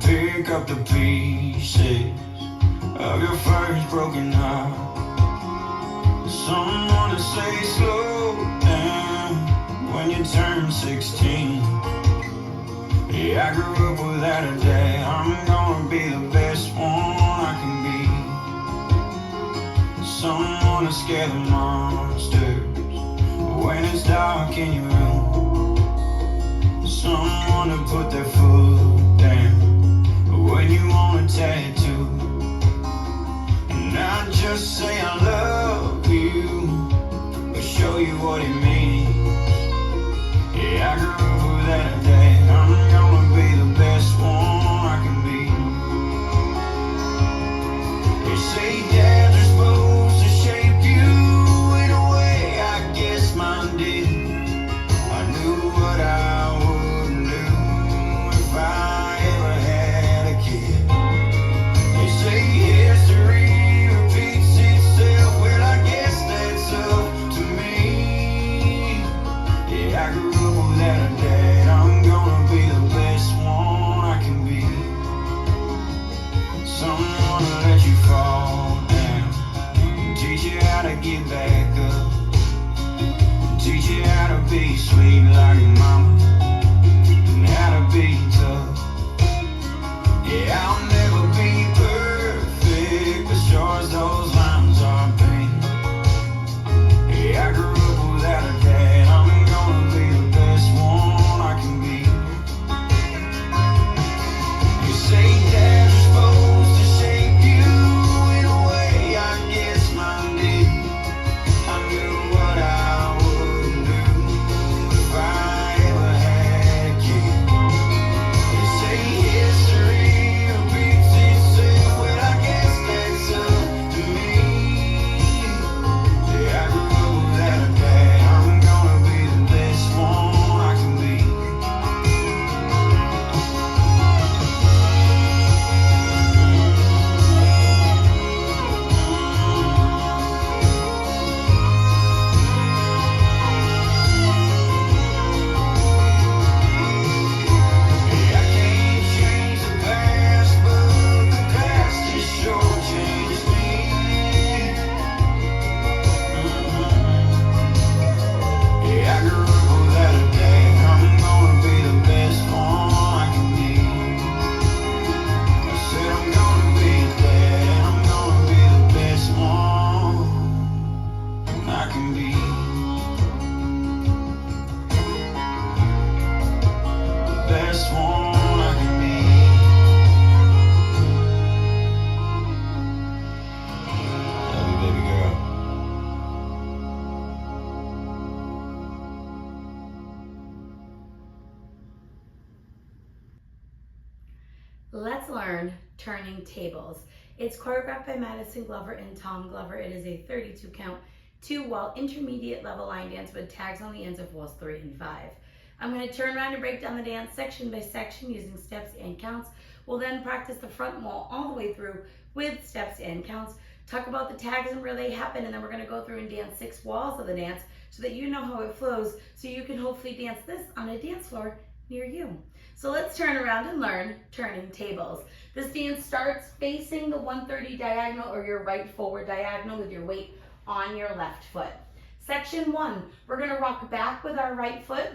pick up the pieces of your first broken heart. Someone to say slow down when you turn 16. Yeah, I grew up without a day. I'm gonna be the best one I can be. Someone to scare the monsters when it's dark in your room. Someone to put their foot down when you want a tattoo. And not just say I love you, but show you what it means. Yeah, I grew up without a day. I'm gonna be the best one I can be. They say dads are supposed to shape you in a way, I guess mine did. I knew what I wouldn't do if I ever had a kid. They say history repeats itself, well I guess that's up to me. Yeah, I grew up without a dad. I'm gonna be the best one I can be. Someone to let you fall down, teach you how to get back up, teach you how to be sweet like your mama, and how to be tough. Yeah, I'll never be perfect, as sure as those lines are painted. Yeah, I grew up without a dad. I'm gonna be the best one I can be. You say dads are supposed to shape you in a way, I guess mine did. I knew what I wouldn't do if I ever had a kid. They say history repeats itself, well I guess that's up to me. Yeah, I grew up without a dad. I'm gonna be the best one I can be. Yeah, I can't change the past, but the past just sure changed me. Yeah, I grew up without a dad. I'm gonna be the best one I can be. I said I'm gonna be a dad, and I'm gonna be the best one I can be. The best one I can be. Love you, baby girl. Let's learn turning tables. It's choreographed by Maddison Glover and Tom Glover. It is a 32 count, 2-wall intermediate level line dance with tags on the ends of walls 3 and 5. I'm going to turn around and break down the dance section by section using steps and counts. We'll then practice the front wall all the way through with steps and counts, talk about the tags and where they happen, and then we're going to go through and dance 6 walls of the dance so that you know how it flows, so you can hopefully dance this on a dance floor near you. So let's turn around and learn turning tables. This dance starts facing the 130 diagonal or your right forward diagonal with your weight on your left foot. Section 1, we're going to rock back with our right foot,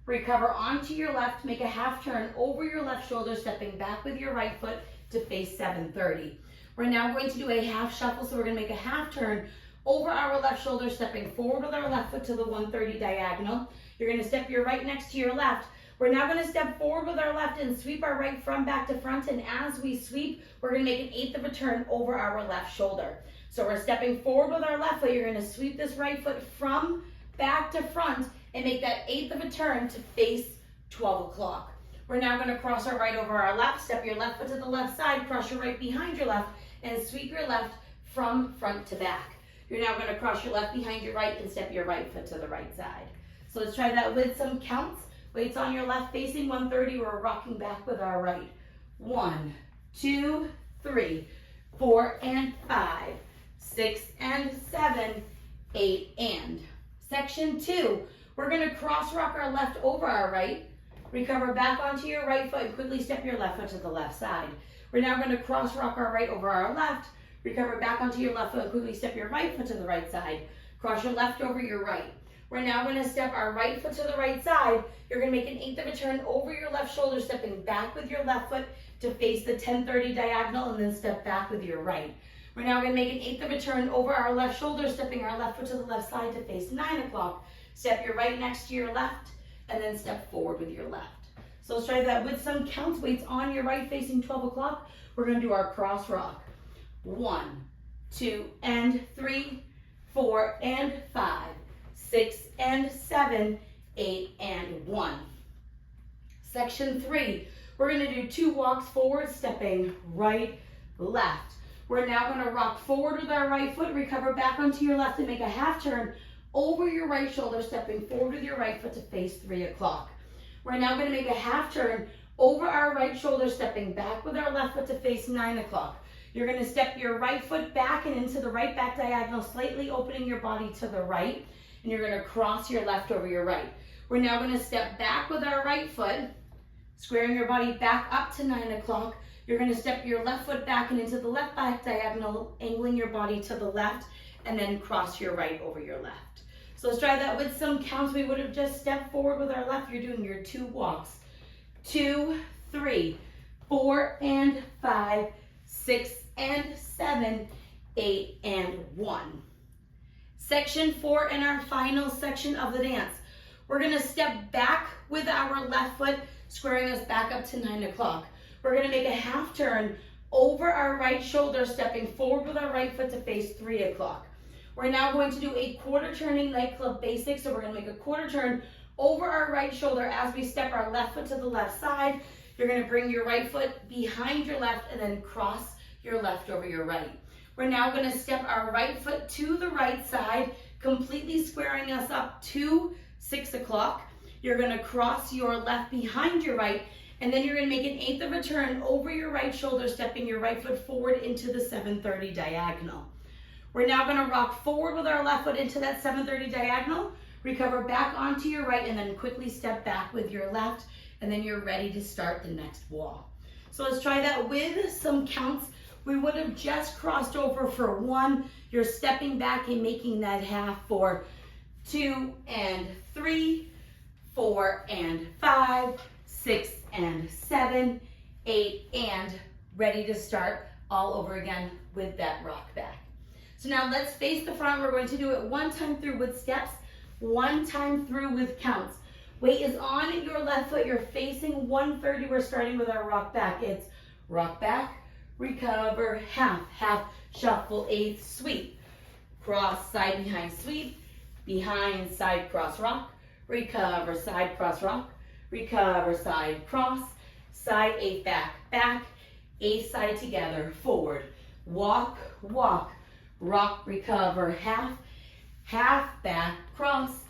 recover onto your left, make a half turn over your left shoulder, stepping back with your right foot to face 730. We're now going to do a half shuffle, so we're going to make a half turn over our left shoulder, stepping forward with our left foot to the 130 diagonal. You're going to step your right next to your left. We're now going to step forward with our left and sweep our right from back to front, and as we sweep, we're going to make an 1/8 of a turn over our left shoulder. So we're stepping forward with our left foot. You're going to sweep this right foot from back to front and make that 1/8 of a turn to face 12 o'clock. We're now going to cross our right over our left, step your left foot to the left side, cross your right behind your left, and sweep your left from front to back. You're now going to cross your left behind your right and step your right foot to the right side. So let's try that with some counts. Weights on your left facing 130. We're rocking back with our right. 1, 2, 3, 4 and 5, 6 and 7, 8 and. Section 2, we're going to cross rock our left over our right, Recover back onto your right foot and quickly step your left foot to the left side. We're now going to cross rock our right over our left. Recover back onto your left foot and quickly step your right foot to the right side. Cross your left over your right. We're now going to step our right foot to the right side. You're going to make an 1/8 of a turn over your left shoulder, stepping back with your left foot to face the 10-30 diagonal, and then step back with your right. We're now going to make an 1/8 of a turn over our left shoulder, stepping our left foot to the left side to face 9 o'clock. Step your right next to your left, and then step forward with your left. So let's try that with some counts. Weights on your right facing 12 o'clock. We're going to do our cross rock. 1, 2, and 3, 4, and 5, 6, and 7, 8, and 1. Section 3, we're going to do 2 walks forward, stepping right, left. We're now going to rock forward with our right foot, recover back onto your left, and make a half turn over your right shoulder, stepping forward with your right foot to face 3 o'clock. We're now going to make a half turn over our right shoulder, stepping back with our left foot to face 9 o'clock. You're going to step your right foot back and into the right back diagonal, slightly opening your body to the right, and you're going to cross your left over your right. We're now going to step back with our right foot, squaring your body back up to 9 o'clock. You're going to step your left foot back and into the left back diagonal, angling your body to the left, and then cross your right over your left. So let's try that with some counts. We would have just stepped forward with our left. You're doing your 2 walks. 2, 3, 4, and 5, 6, and 7, 8, and 1. Section 4 and our final section of the dance. We're going to step back with our left foot, squaring us back up to 9 o'clock. We're going to make a half turn over our right shoulder, stepping forward with our right foot to face 3 o'clock. We're now going to do a quarter turning nightclub basic. So we're going to make a quarter turn over our right shoulder as we step our left foot to the left side. You're going to bring your right foot behind your left and then cross your left over your right. We're now going to step our right foot to the right side, completely squaring us up to 6 o'clock. You're going to cross your left behind your right, and then you're going to make an 1/8 of a turn over your right shoulder, stepping your right foot forward into the 7:30 diagonal. We're now going to rock forward with our left foot into that 7:30 diagonal, recover back onto your right, and then quickly step back with your left, and then you're ready to start the next wall. So let's try that with some counts. We would have just crossed over for 1. You're stepping back and making that half for 2 and 3, 4 and 5, 6 and 7, 8, and ready to start all over again with that rock back. So now let's face the front. We're going to do it 1 time through with steps, 1 time through with counts. Weight is on your left foot. You're facing 130. We're starting with our rock back. It's rock back, recover, half, half, shuffle, 1/8, sweep. Cross, side, behind, side, cross, rock, recover, side, cross, rock, recover, side, cross, side, 8, back, back, 8 side together, forward, walk, walk, rock, recover, half, half, back, cross,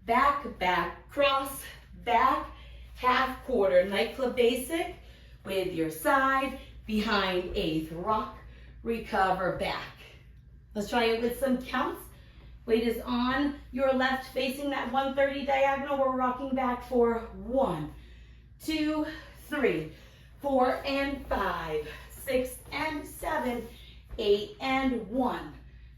back, cross, back, half, quarter, nightclub basic with your side, behind, 1/8, rock, recover, back. Let's try it with some counts. Weight is on your left facing that 130 diagonal. We're rocking back for 1, 2, 3, 4 and 5, 6 and 7, 8 and 1,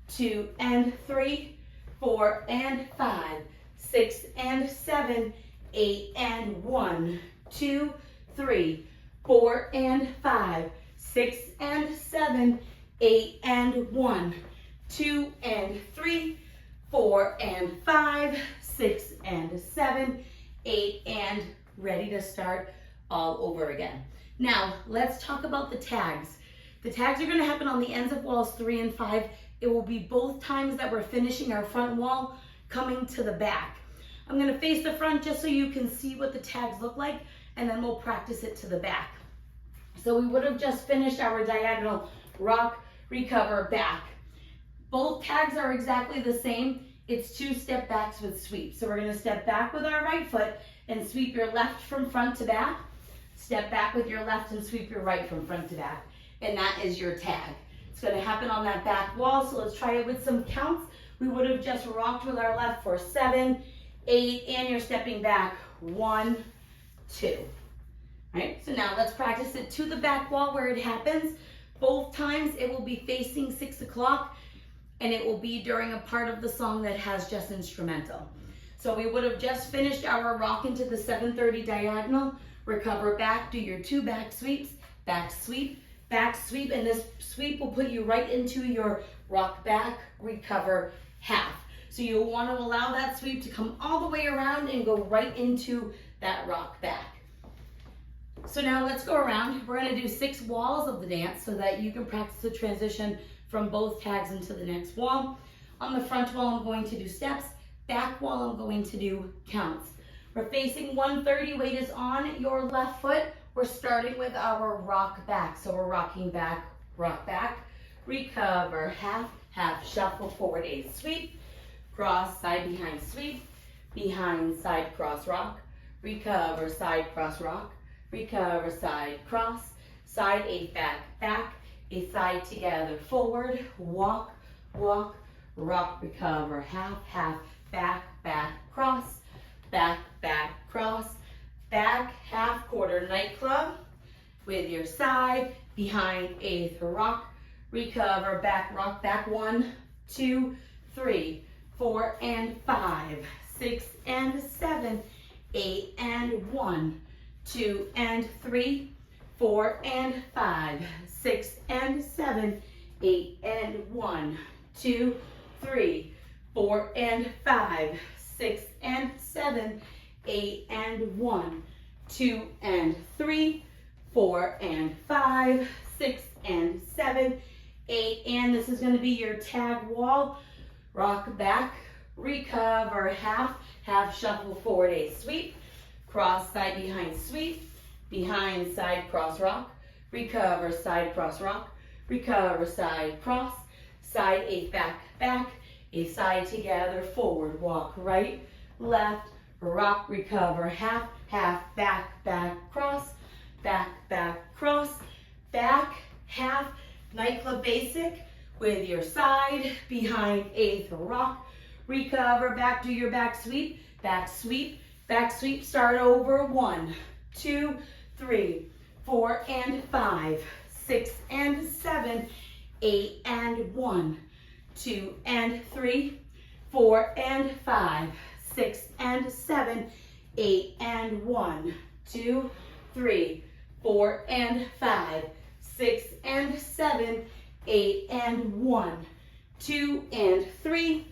2 and 3, 4 and 5, 6 and 7, 8 and 1, 2, 3, 4 and 5, 6 and 7, 8 and 1, 2 and 3, 4 and 5, 6 and 7, 8, and ready to start all over again. Now, let's talk about the tags. The tags are going to happen on the ends of walls 3 and 5. It will be both times that we're finishing our front wall coming to the back. I'm going to face the front just so you can see what the tags look like, and then we'll practice it to the back. So we would have just finished our diagonal rock, recover, back. Both tags are exactly the same. It's 2 step backs with sweep. So we're going to step back with our right foot and sweep your left from front to back. Step back with your left and sweep your right from front to back. And that is your tag. It's going to happen on that back wall. So let's try it with some counts. We would have just rocked with our left for 7, 8, and you're stepping back 1, 2. All right, so now let's practice it to the back wall where it happens. Both times it will be facing 6 o'clock, and it will be during a part of the song that has just instrumental. So we would have just finished our rock into the 7:30 diagonal, recover back, do your 2 back sweeps, back sweep, and this sweep will put you right into your rock back, recover half. So you'll want to allow that sweep to come all the way around and go right into that rock back. So now let's go around. We're going to do 6 walls of the dance so that you can practice the transition from both tags into the next wall. On the front wall, I'm going to do steps. Back wall, I'm going to do counts. We're facing 130, weight is on your left foot. We're starting with our rock back. So we're rocking back, rock back, recover, half, half, shuffle, forward, 8, sweep, cross, side, behind, side, cross, rock, recover, side, cross, rock, recover, side, cross, side, 8, back, back, a side together, forward, walk, walk, rock, recover, half, half, back, back, cross, back, back, cross, back, half, quarter nightclub, with your side, behind, 8th, rock, recover, back, rock, back, 1, 2, 3, 4, and 5, 6, and 7, 8, and 1, 2, and 3, 4, and 5, 6, and 7, 8, and 1, 2, 3, 4, and 5, 6, and 7, 8, and 1, 2, and 3, 4, and 5, 6, and 7, 8, and this is going to be your tag wall. Rock back, recover, half, half, shuffle, forward, 8, sweep, cross, side, behind, side, cross, rock, recover, side, cross, rock, recover, side, cross, side, 8, back, back, a side together, forward, walk, right, left, rock, recover, half, half, back, back, cross, back, back, cross, back, half, nightclub basic, with your side, behind, 8th, rock, recover, back, do your back sweep, back sweep, start over, 1, 2, 3, 4, and 5, 6, and 7, 8, and 1, 2, and 3, 4, and 5, 6, and 7, 8, and 1, 2, 3, 4, and 5, 6, and 7, 8, and 1, 2, and 3,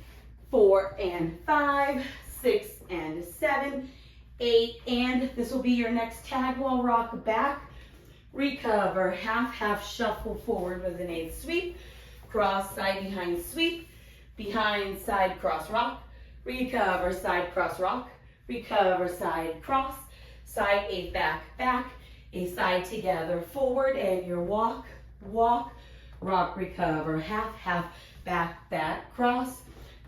4, and 5, 6, and 7, 8, and this will be your next tag wall, rock back, recover, half, half, shuffle forward with an 8th sweep, cross, side, behind, side, cross, rock, recover, side, cross, rock, recover, side, cross, side, 8, back, back, a side together, forward, and your walk, walk, rock, recover, half, half, back, back, cross,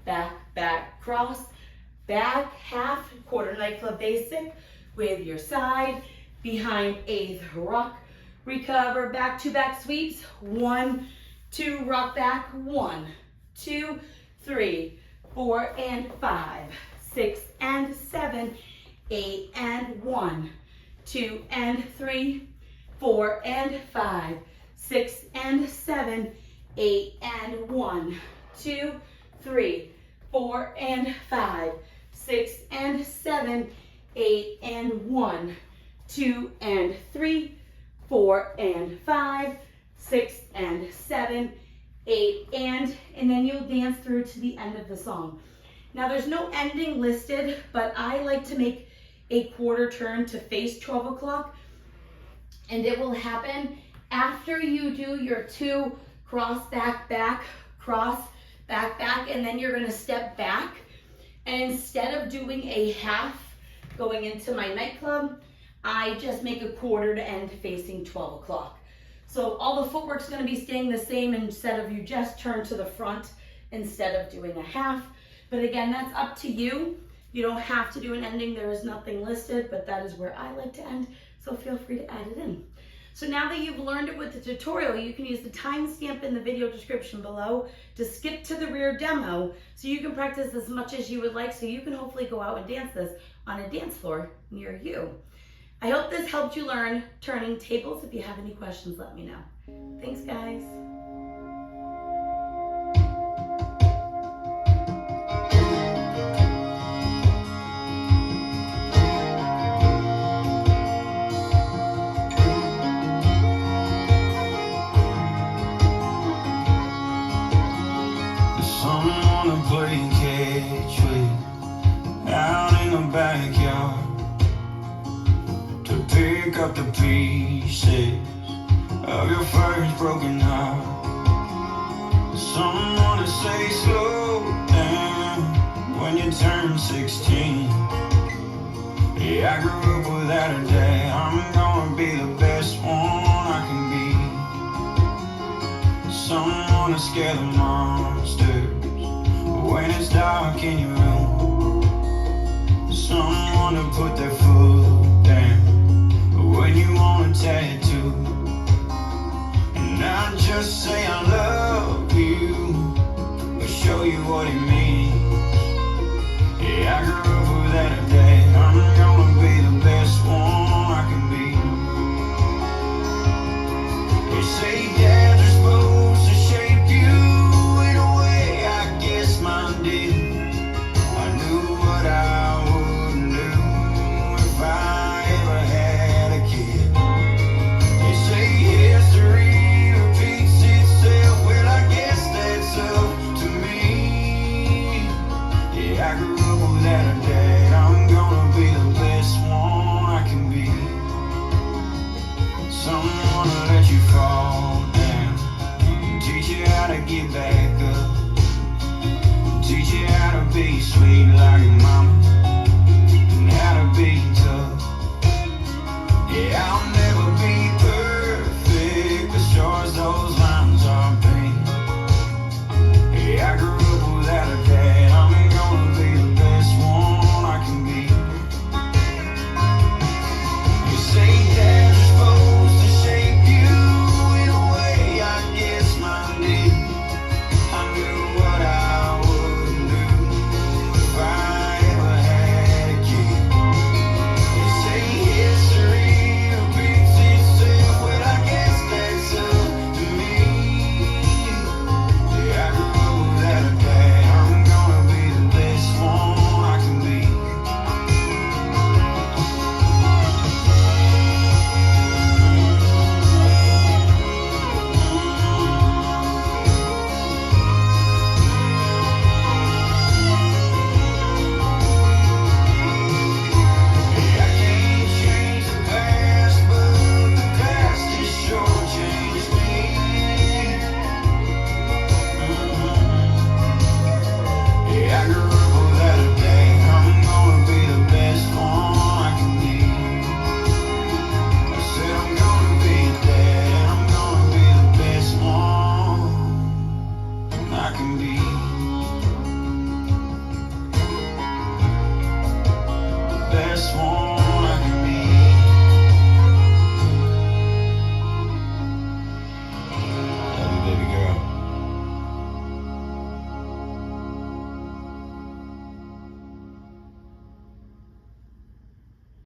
back, back, cross, back, half, quarter nightclub basic, with your side, behind, 8th, rock, recover, back to back sweeps, 1, 2, rock back, 1, 2, 3, 4, and 5, 6, and 7, 8, and 1, 2, and 3, 4, and 5, 6, and 7, 8, and 1, 2, 3, 4, and 5, 6, and 7, 8, and 1, 2, and 3, 4, and 5, 6, and 7, 8, and then you'll dance through to the end of the song. Now there's no ending listed, but I like to make a quarter turn to face 12 o'clock, and it will happen after you do your 2 cross, back, back, cross, back, back, and then you're gonna step back, and instead of doing a half going into my nightclub, I just make a quarter to end facing 12 o'clock. So all the footwork's gonna be staying the same instead of you just turn to the front instead of doing a half. But again, that's up to you. You don't have to do an ending. There is nothing listed, but that is where I like to end. So feel free to add it in. So now that you've learned it with the tutorial, you can use the timestamp in the video description below to skip to the rear demo so you can practice as much as you would like, so you can hopefully go out and dance this on a dance floor near you. I hope this helped you learn turning tables. If you have any questions, let me know. Thanks, guys. Someone to play catch with out in the backyard, to pick up the pieces of your first broken heart. Someone to say slow down when you turn 16. Yeah, I grew up without a dad. I'm gonna be the best one I can be. Someone to scare the monsters when it's dark in your room. Someone to put their foot down when you want a tattoo. And not just say I love you, but show you what it means. Yeah, I grew up without a dad. I'm gonna be the best one I can be. They say dads are supposed to shape you in a way, I guess mine did. I knew what I wouldn't do if I ever had a kid. They say history repeats itself. Well, I guess that's up to me. Yeah, I grew up without a dad. I'm gonna be the best one I can be. Someone to let you fall down, teach you how to get back up, teach you how to be sweet like your mama.